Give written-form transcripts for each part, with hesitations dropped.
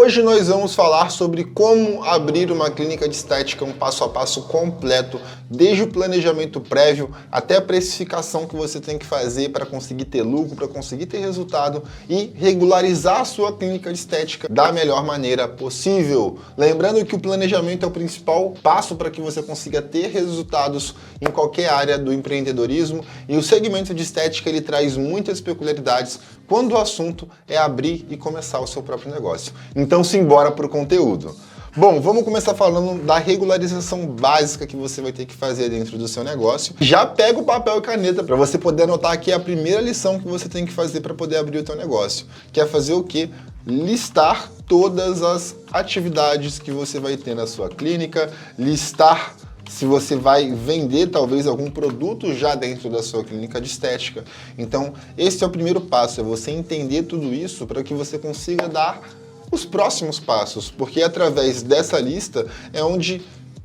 Hoje nós vamos falar sobre como abrir uma clínica de estética, um passo a passo completo, desde o planejamento prévio até a precificação que você tem que fazer para conseguir ter lucro, para conseguir ter resultado e regularizar a sua clínica de estética da melhor maneira possível. Lembrando que o planejamento é o principal passo para que você consiga ter resultados em qualquer área do empreendedorismo, e o segmento de estética ele traz muitas peculiaridades quando o assunto é abrir e começar o seu próprio negócio. Então simbora para o conteúdo. Bom, vamos começar falando da regularização básica que você vai ter que fazer dentro do seu negócio. Já pega o papel e caneta para você poder anotar aqui a primeira lição que você tem que fazer para poder abrir o seu negócio. Que é fazer o quê? Listar todas as atividades que você vai ter na sua clínica, listar se você vai vender talvez algum produto já dentro da sua clínica de estética. Então, esse é o primeiro passo, é você entender tudo isso para que você consiga dar os próximos passos, porque através dessa lista é onde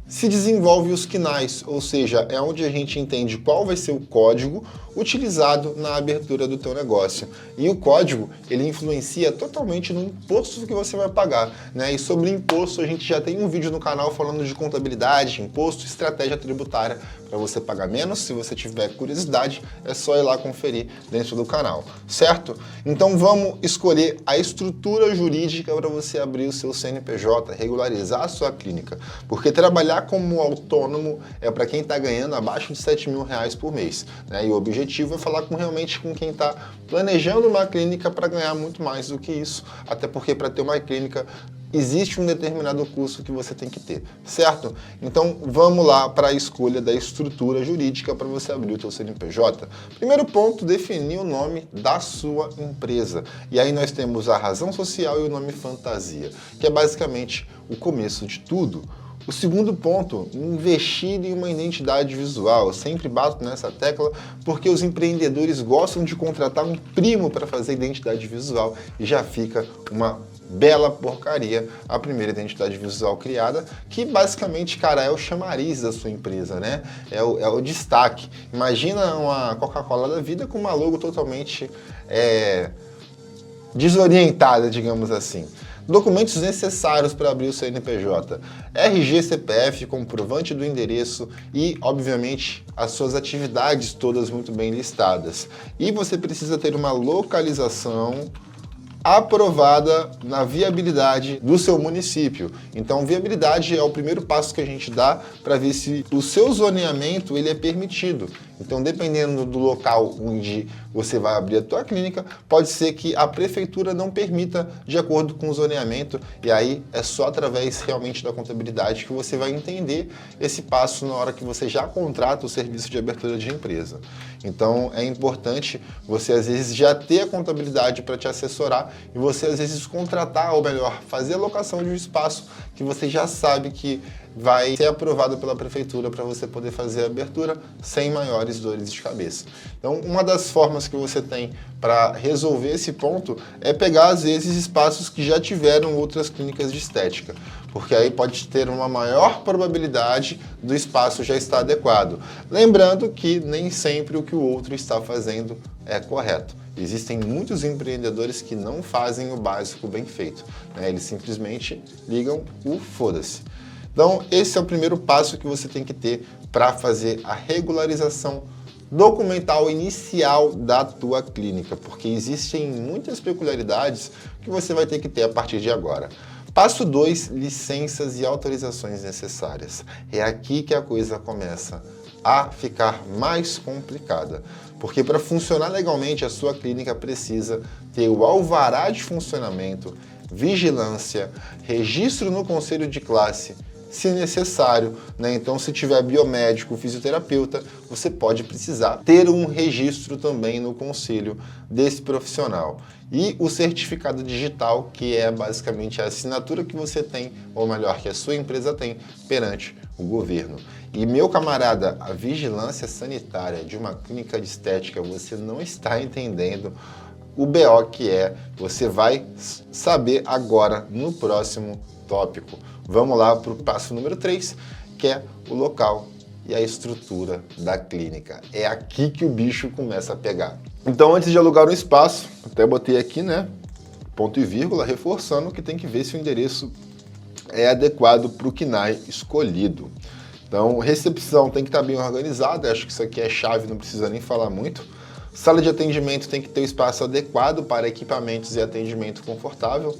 se desenvolve os KNAIs, ou seja, é onde a gente entende qual vai ser o código utilizado na abertura do teu negócio. E o código, ele influencia totalmente no imposto que você vai pagar, né? E sobre imposto, a gente já tem um vídeo no canal falando de contabilidade, imposto, estratégia tributária, para você pagar menos. Se você tiver curiosidade, é só ir lá conferir dentro do canal, certo? Então vamos escolher a estrutura jurídica para você abrir o seu CNPJ, regularizar a sua clínica, porque trabalhar como autônomo é para quem está ganhando abaixo de R$7.000 por mês, né? E o objetivo é falar realmente com quem está planejando uma clínica para ganhar muito mais do que isso, até porque para ter uma clínica existe um determinado custo que você tem que ter, certo? Então vamos lá para a escolha da estrutura jurídica para você abrir o seu CNPJ. Primeiro ponto, definir o nome da sua empresa. E aí nós temos a razão social e o nome fantasia, que é basicamente o começo de tudo. O segundo ponto, investir em uma identidade visual. Eu sempre bato nessa tecla porque os empreendedores gostam de contratar um primo para fazer identidade visual e já fica uma bela porcaria a primeira identidade visual criada, que basicamente, cara, é o chamariz da sua empresa, né? É o destaque. Imagina uma Coca-Cola da vida com uma logo totalmente desorientada, digamos assim. Documentos necessários para abrir o CNPJ: RG, CPF, comprovante do endereço e, obviamente, as suas atividades todas muito bem listadas. E você precisa ter uma localização aprovada na viabilidade do seu município. Então, viabilidade é o primeiro passo que a gente dá para ver se o seu zoneamento ele é permitido. Então, dependendo do local onde você vai abrir a tua clínica, pode ser que a prefeitura não permita de acordo com o zoneamento, e aí é só através realmente da contabilidade que você vai entender esse passo na hora que você já contrata o serviço de abertura de empresa. Então, é importante você, às vezes, já ter a contabilidade para te assessorar e você, às vezes, contratar, ou melhor, fazer a locação de um espaço que você já sabe que vai ser aprovado pela prefeitura para você poder fazer a abertura sem maiores dores de cabeça. Então, uma das formas que você tem para resolver esse ponto é pegar, às vezes, espaços que já tiveram outras clínicas de estética, porque aí pode ter uma maior probabilidade do espaço já estar adequado. Lembrando que nem sempre o que o outro está fazendo é correto. Existem muitos empreendedores que não fazem o básico bem feito, né? Eles simplesmente ligam o foda-se. Então, esse é o primeiro passo que você tem que ter para fazer a regularização documental inicial da tua clínica, porque existem muitas peculiaridades que você vai ter que ter a partir de agora. Passo 2, licenças e autorizações necessárias. É aqui que a coisa começa a ficar mais complicada, porque para funcionar legalmente a sua clínica precisa ter o alvará de funcionamento, vigilância, registro no conselho de classe, se necessário, né? Então, se tiver biomédico, fisioterapeuta, você pode precisar ter um registro também no conselho desse profissional. E o certificado digital, que é basicamente a assinatura que você tem, ou melhor, que a sua empresa tem perante o governo. E, meu camarada, a vigilância sanitária de uma clínica de estética, você não está entendendo o BO que é. Você vai saber agora no próximo tópico. Vamos lá para o passo número 3, que é o local e a estrutura da clínica. É aqui que o bicho começa a pegar. Então, antes de alugar um espaço, até botei aqui, né? ponto e vírgula, reforçando que tem que ver se o endereço é adequado para o KNAI escolhido. Então, recepção tem que estar bem organizada, acho que isso aqui é chave, não precisa nem falar muito. Sala de atendimento tem que ter o espaço adequado para equipamentos e atendimento confortável.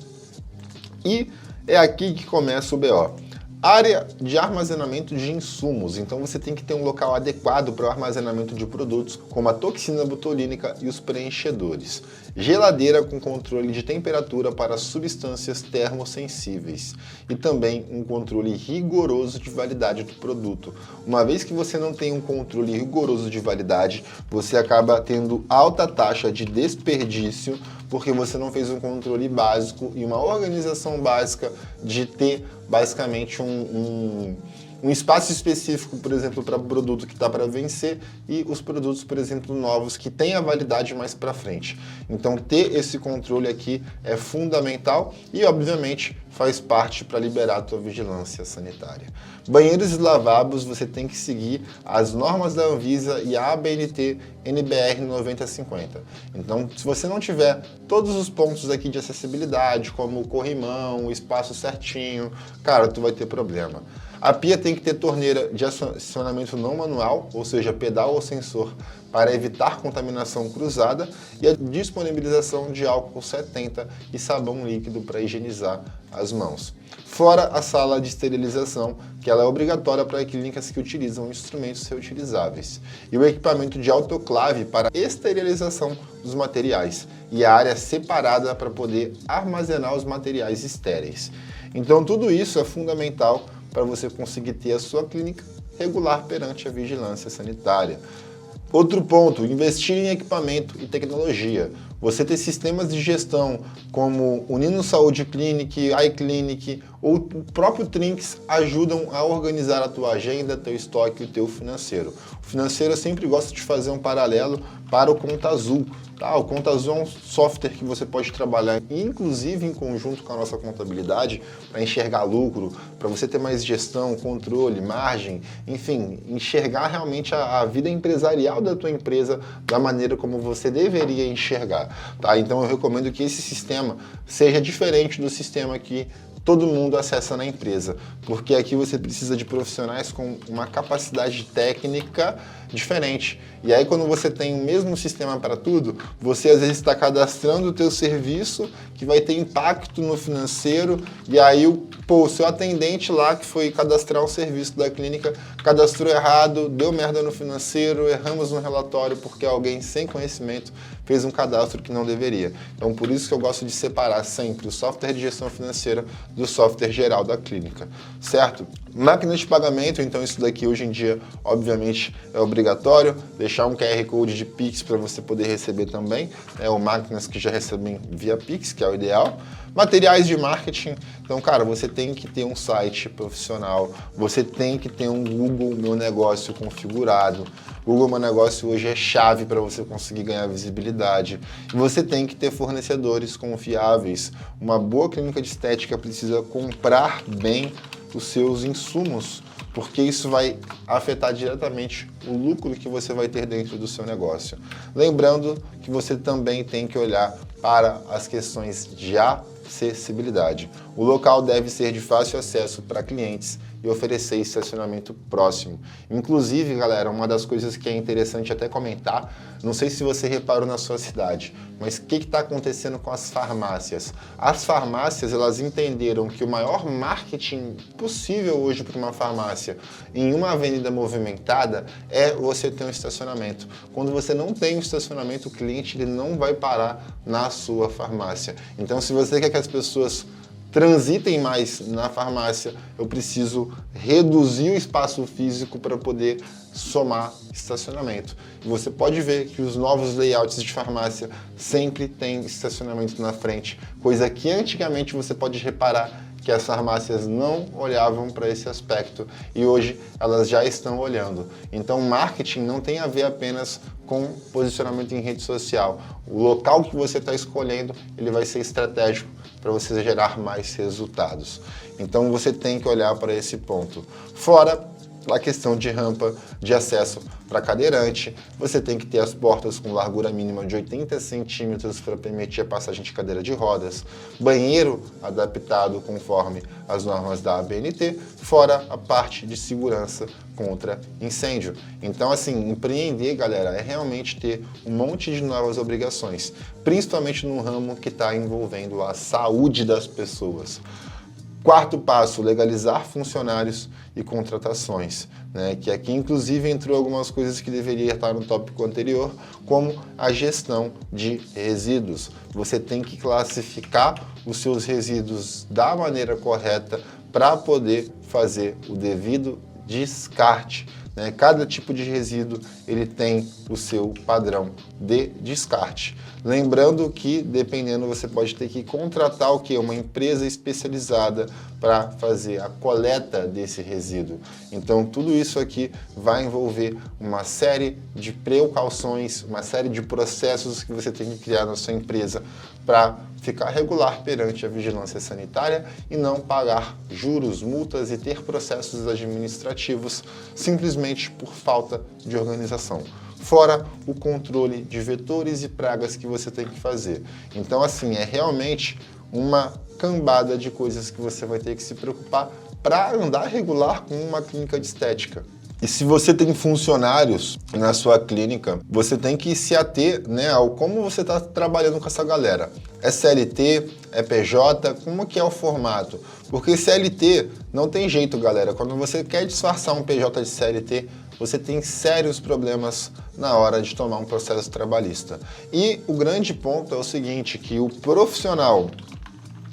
E é aqui que começa o BO. Área de armazenamento de insumos. Então você tem que ter um local adequado para o armazenamento de produtos, como a toxina botulínica e os preenchedores. Geladeira com controle de temperatura para substâncias termossensíveis. E também um controle rigoroso de validade do produto. Uma vez que você não tem um controle rigoroso de validade, você acaba tendo alta taxa de desperdício, porque você não fez um controle básico e uma organização básica de ter basicamente um espaço específico, por exemplo, para o produto que está para vencer e os produtos, por exemplo, novos que têm a validade mais para frente. Então, ter esse controle aqui é fundamental e, obviamente, faz parte para liberar a tua vigilância sanitária. Banheiros e lavabos, você tem que seguir as normas da Anvisa e a ABNT NBR 9050. Então, se você não tiver todos os pontos aqui de acessibilidade, como o corrimão, o espaço certinho, cara, tu vai ter problema. A pia tem que ter torneira de acionamento não manual, ou seja, pedal ou sensor, para evitar contaminação cruzada, e a disponibilização de álcool 70 e sabão líquido para higienizar as mãos. Fora a sala de esterilização, que ela é obrigatória para clínicas que utilizam instrumentos reutilizáveis. E o equipamento de autoclave para esterilização dos materiais. E a área separada para poder armazenar os materiais estéreis. Então tudo isso é fundamental para você conseguir ter a sua clínica regular perante a vigilância sanitária. Outro ponto, investir em equipamento e tecnologia. Você ter sistemas de gestão como o Nino Saúde Clinic, iClinic ou o próprio Trinx ajudam a organizar a tua agenda, teu estoque e o teu financeiro. O financeiro eu sempre gosto de fazer um paralelo para o Conta Azul. Tá? O Conta Azul é um software que você pode trabalhar, inclusive em conjunto com a nossa contabilidade, para enxergar lucro, para você ter mais gestão, controle, margem, enfim, enxergar realmente a vida empresarial da tua empresa da maneira como você deveria enxergar. Tá? Então eu recomendo que esse sistema seja diferente do sistema que todo mundo acessa na empresa, porque aqui você precisa de profissionais com uma capacidade técnica diferente. E aí quando você tem o mesmo sistema para tudo, você às vezes está cadastrando o teu serviço que vai ter impacto no financeiro, e aí o seu atendente lá que foi cadastrar um serviço da clínica cadastrou errado, deu merda no financeiro, erramos no relatório porque alguém sem conhecimento fez um cadastro que não deveria. Então por isso que eu gosto de separar sempre o software de gestão financeira do software geral da clínica, certo? Máquina de pagamento, então isso daqui hoje em dia, obviamente, é obrigatório, deixar um QR Code de Pix para você poder receber também, ou máquinas que já recebem via Pix, que é o ideal. Materiais de marketing, então, cara, você tem que ter um site profissional, você tem que ter um Google Meu Negócio configurado. Google Meu Negócio hoje é chave para você conseguir ganhar visibilidade. E você tem que ter fornecedores confiáveis. Uma boa clínica de estética precisa comprar bem os seus insumos, porque isso vai afetar diretamente o lucro que você vai ter dentro do seu negócio. Lembrando que você também tem que olhar para as questões de acessibilidade. O local deve ser de fácil acesso para clientes e oferecer estacionamento próximo. Inclusive, galera, uma das coisas que é interessante até comentar, não sei se você reparou na sua cidade, mas o que está acontecendo com as farmácias? As farmácias, elas entenderam que o maior marketing possível hoje para uma farmácia em uma avenida movimentada é você ter um estacionamento. Quando você não tem um estacionamento, o cliente ele não vai parar na sua farmácia. Então, se você quer que as pessoas transitem mais na farmácia, eu preciso reduzir o espaço físico para poder somar estacionamento. E você pode ver que os novos layouts de farmácia sempre tem estacionamento na frente, coisa que antigamente você pode reparar que as farmácias não olhavam para esse aspecto e hoje elas já estão olhando. Então, marketing não tem a ver apenas com posicionamento em rede social. O local que você está escolhendo, ele vai ser estratégico para você gerar mais resultados. Então, você tem que olhar para esse ponto. Fora a questão de rampa de acesso para cadeirante, você tem que ter as portas com largura mínima de 80 centímetros para permitir a passagem de cadeira de rodas, banheiro adaptado conforme as normas da ABNT, fora a parte de segurança contra incêndio. Então, assim, empreender, galera, é realmente ter um monte de novas obrigações, principalmente no ramo que está envolvendo a saúde das pessoas. Quarto passo, legalizar funcionários e contratações, né? Que aqui inclusive entrou algumas coisas que deveria estar no tópico anterior, como a gestão de resíduos. Você tem que classificar os seus resíduos da maneira correta para poder fazer o devido descarte. Né? Cada tipo de resíduo ele tem o seu padrão de descarte. Lembrando que, dependendo, você pode ter que contratar o quê? Uma empresa especializada para fazer a coleta desse resíduo. Então, tudo isso aqui vai envolver uma série de precauções, uma série de processos que você tem que criar na sua empresa para ficar regular perante a vigilância sanitária e não pagar juros, multas e ter processos administrativos simplesmente por falta de organização. Fora o controle de vetores e pragas que você tem que fazer. Então, assim, é realmente uma cambada de coisas que você vai ter que se preocupar para andar regular com uma clínica de estética. E se você tem funcionários na sua clínica, você tem que se ater, né, ao como você está trabalhando com essa galera. É CLT? É PJ? Como que é o formato? Porque CLT não tem jeito, galera. Quando você quer disfarçar um PJ de CLT, você tem sérios problemas na hora de tomar um processo trabalhista. E o grande ponto é o seguinte, que o profissional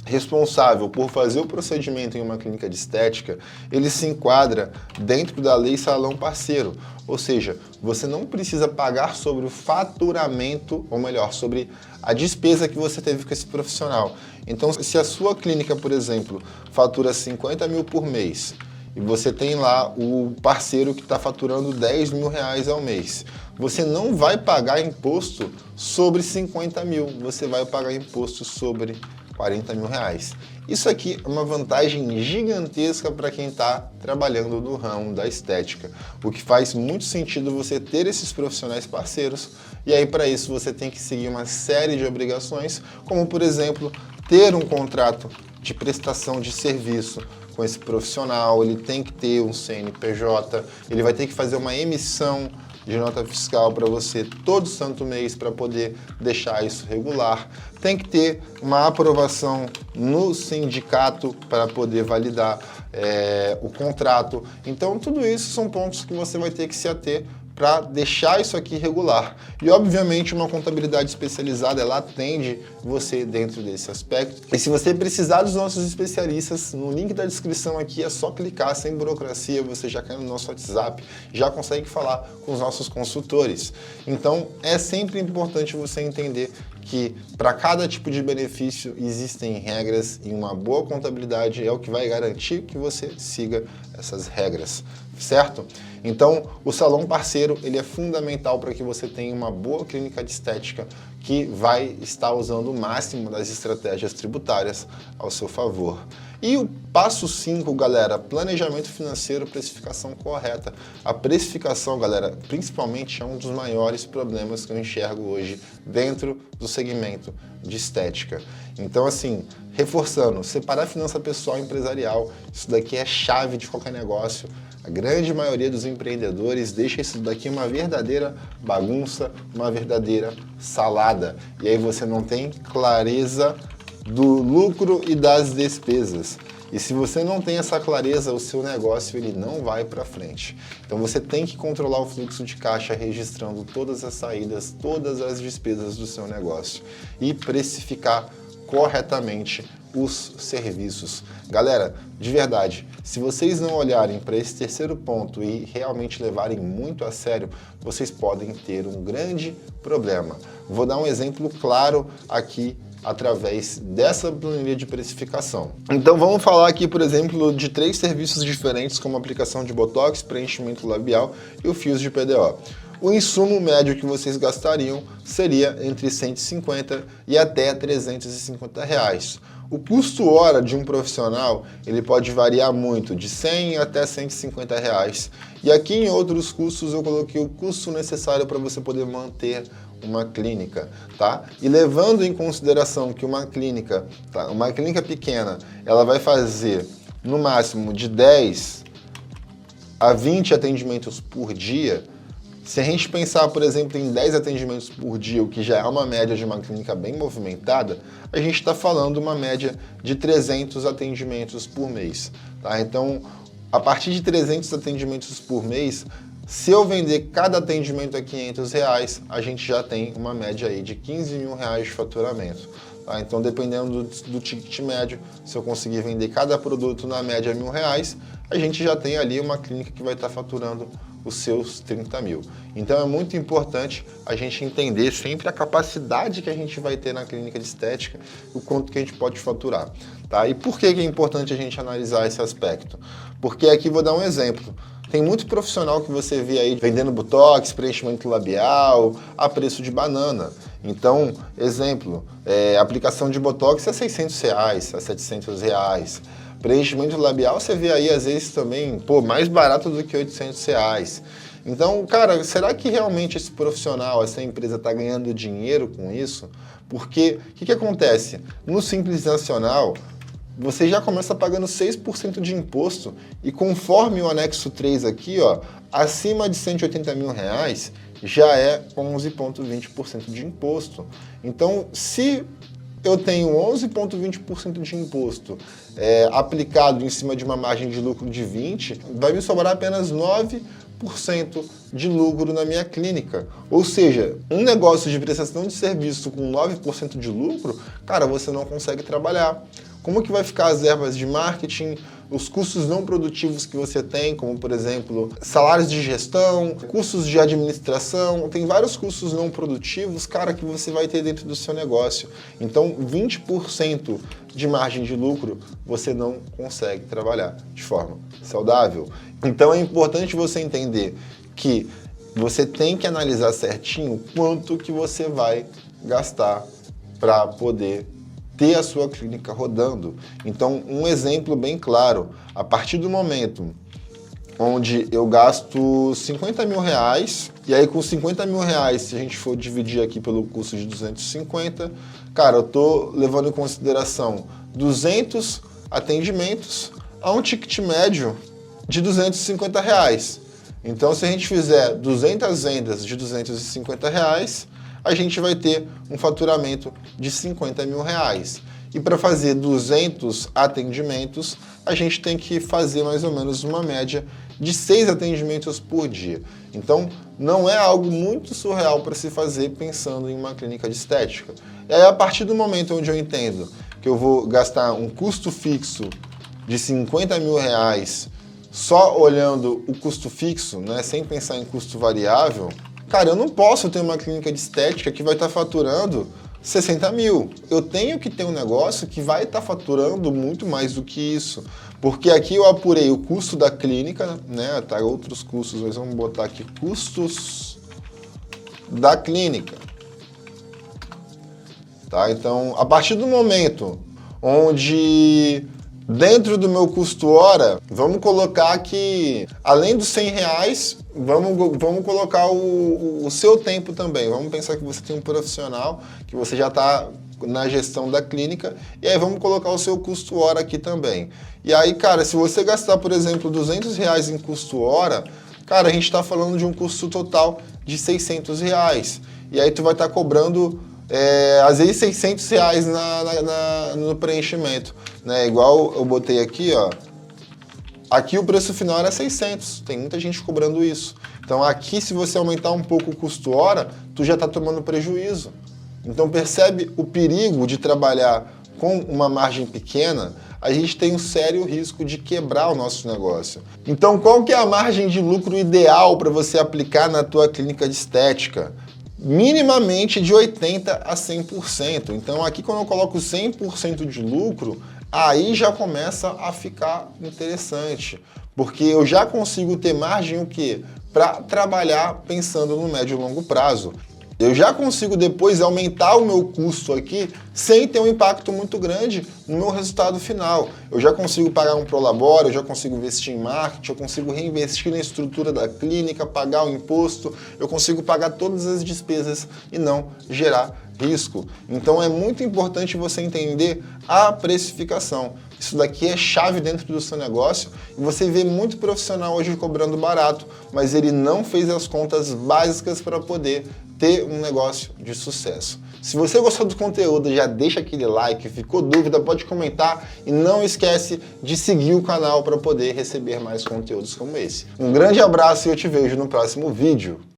responsável por fazer o procedimento em uma clínica de estética, ele se enquadra dentro da lei salão parceiro, ou seja, você não precisa pagar sobre o faturamento, ou melhor, sobre a despesa que você teve com esse profissional. Então, se a sua clínica, por exemplo, fatura 50 mil por mês, e você tem lá o parceiro que está faturando 10 mil reais ao mês, você não vai pagar imposto sobre 50 mil, você vai pagar imposto sobre 40 mil reais. Isso aqui é uma vantagem gigantesca para quem está trabalhando no ramo da estética, o que faz muito sentido você ter esses profissionais parceiros, e aí para isso você tem que seguir uma série de obrigações, como por exemplo, ter um contrato de prestação de serviço com esse profissional, ele tem que ter um CNPJ, ele vai ter que fazer uma emissão de nota fiscal para você todo santo mês para poder deixar isso regular. Tem que ter uma aprovação no sindicato para poder validar o contrato. Então, tudo isso são pontos que você vai ter que se ater para deixar isso aqui regular. E, obviamente, uma contabilidade especializada, ela atende você dentro desse aspecto. E se você precisar dos nossos especialistas, no link da descrição aqui é só clicar, sem burocracia, você já cai no nosso WhatsApp, já consegue falar com os nossos consultores. Então, é sempre importante você entender que para cada tipo de benefício existem regras e uma boa contabilidade é o que vai garantir que você siga essas regras, certo? Então, o salão parceiro ele é fundamental para que você tenha uma boa clínica de estética que vai estar usando o máximo das estratégias tributárias ao seu favor. E o passo 5, galera, planejamento financeiro, precificação correta. A precificação, galera, principalmente é um dos maiores problemas que eu enxergo hoje dentro do segmento de estética. Então, assim, reforçando, separar finança pessoal e empresarial, isso daqui é chave de qualquer negócio. A grande maioria dos empreendedores deixa isso daqui uma verdadeira bagunça, uma verdadeira salada. E aí você não tem clareza do lucro e das despesas. E se você não tem essa clareza, o seu negócio ele não vai para frente. Então você tem que controlar o fluxo de caixa registrando todas as saídas, todas as despesas do seu negócio e precificar corretamente os serviços. Galera, de verdade, se vocês não olharem para esse terceiro ponto e realmente levarem muito a sério, vocês podem ter um grande problema. Vou dar um exemplo claro aqui através dessa planilha de precificação. Então vamos falar aqui, por exemplo, de 3 serviços diferentes, como aplicação de botox, preenchimento labial e o fios de PDO. o insumo médio que vocês gastariam seria entre 150 e até 350 reais. O custo hora de um profissional, ele pode variar muito, de 100 até 150 reais. E aqui em outros custos eu coloquei o custo necessário para você poder manter uma clínica, tá? E levando em consideração que uma clínica pequena, ela vai fazer no máximo de 10 a 20 atendimentos por dia. Se a gente pensar, por exemplo, em 10 atendimentos por dia, o que já é uma média de uma clínica bem movimentada, a gente está falando uma média de 300 atendimentos por mês, tá? Então, a partir de 300 atendimentos por mês, se eu vender cada atendimento a 500 reais, a gente já tem uma média aí de 15 mil reais de faturamento. Tá? Então, dependendo do ticket médio, se eu conseguir vender cada produto na média R$1.000, a gente já tem ali uma clínica que vai estar faturando os seus 30 mil. Então, é muito importante a gente entender sempre a capacidade que a gente vai ter na clínica de estética e o quanto que a gente pode faturar. Tá? E por que é importante a gente analisar esse aspecto? Porque aqui vou dar um exemplo. Tem muito profissional que você vê aí vendendo botox, preenchimento labial, a preço de banana. Então, exemplo, aplicação de botox é R$600, a R$700. Preenchimento labial você vê aí às vezes também, mais barato do que R$800. Então, cara, será que realmente esse profissional, essa empresa está ganhando dinheiro com isso? Porque o que acontece? No Simples Nacional, você já começa pagando 6% de imposto e conforme o anexo 3 aqui, ó, acima de 180 mil reais já é 11,20% de imposto. Então, se eu tenho 11,20% de imposto aplicado em cima de uma margem de lucro de 20%, vai me sobrar apenas 9% de lucro na minha clínica. Ou seja, um negócio de prestação de serviço com 9% de lucro, cara, você não consegue trabalhar. Como que vai ficar as verbas de marketing, os custos não produtivos que você tem, como, por exemplo, salários de gestão, custos de administração, tem vários custos não produtivos, cara, que você vai ter dentro do seu negócio. Então, 20% de margem de lucro, você não consegue trabalhar de forma saudável. Então, é importante você entender que você tem que analisar certinho quanto que você vai gastar para poder ter a sua clínica rodando. Então, um exemplo bem claro, a partir do momento onde eu gasto 50 mil reais, e aí com 50 mil reais, se a gente for dividir aqui pelo custo de 250, cara, eu tô levando em consideração 200 atendimentos a um ticket médio de 250 reais. Então, se a gente fizer 200 vendas de 250 reais, a gente vai ter um faturamento de 50 mil reais. E para fazer 200 atendimentos, a gente tem que fazer mais ou menos uma média de 6 atendimentos por dia. Então, não é algo muito surreal para se fazer pensando em uma clínica de estética. E aí, a partir do momento onde eu entendo que eu vou gastar um custo fixo de 50 mil reais só olhando o custo fixo, né, sem pensar em custo variável, cara, eu não posso ter uma clínica de estética que vai estar faturando 60 mil. Eu tenho que ter um negócio que vai estar faturando muito mais do que isso. Porque aqui eu apurei o custo da clínica, né? Tá, outros custos, mas vamos botar aqui custos da clínica. Tá? Então, a partir do momento onde dentro do meu custo hora, vamos colocar que, além dos 100 reais, vamos colocar o seu tempo também. Vamos pensar que você tem um profissional, que você já está na gestão da clínica, e aí vamos colocar o seu custo hora aqui também. E aí, cara, se você gastar, por exemplo, 200 reais em custo hora, cara, a gente está falando de um custo total de 600 reais. E aí tu vai estar cobrando às vezes 600 reais no preenchimento, né? Igual eu botei aqui, ó. Aqui o preço final era 600, tem muita gente cobrando isso. Então aqui, se você aumentar um pouco o custo hora, tu já está tomando prejuízo. Então percebe o perigo de trabalhar com uma margem pequena? A gente tem um sério risco de quebrar o nosso negócio. Então qual que é a margem de lucro ideal para você aplicar na tua clínica de estética? Minimamente de 80% a 100%. Então aqui quando eu coloco 100% de lucro, aí já começa a ficar interessante. Porque eu já consigo ter margem o quê? para trabalhar pensando no médio e longo prazo. Eu já consigo depois aumentar o meu custo aqui sem ter um impacto muito grande no meu resultado final. Eu já consigo pagar um prolabore, eu já consigo investir em marketing, eu consigo reinvestir na estrutura da clínica, pagar o imposto, eu consigo pagar todas as despesas e não gerar risco. Então é muito importante você entender a precificação. Isso daqui é chave dentro do seu negócio e você vê muito profissional hoje cobrando barato, mas ele não fez as contas básicas para poder ter um negócio de sucesso. Se você gostou do conteúdo, já deixa aquele like, ficou dúvida, pode comentar e não esquece de seguir o canal para poder receber mais conteúdos como esse. Um grande abraço e eu te vejo no próximo vídeo.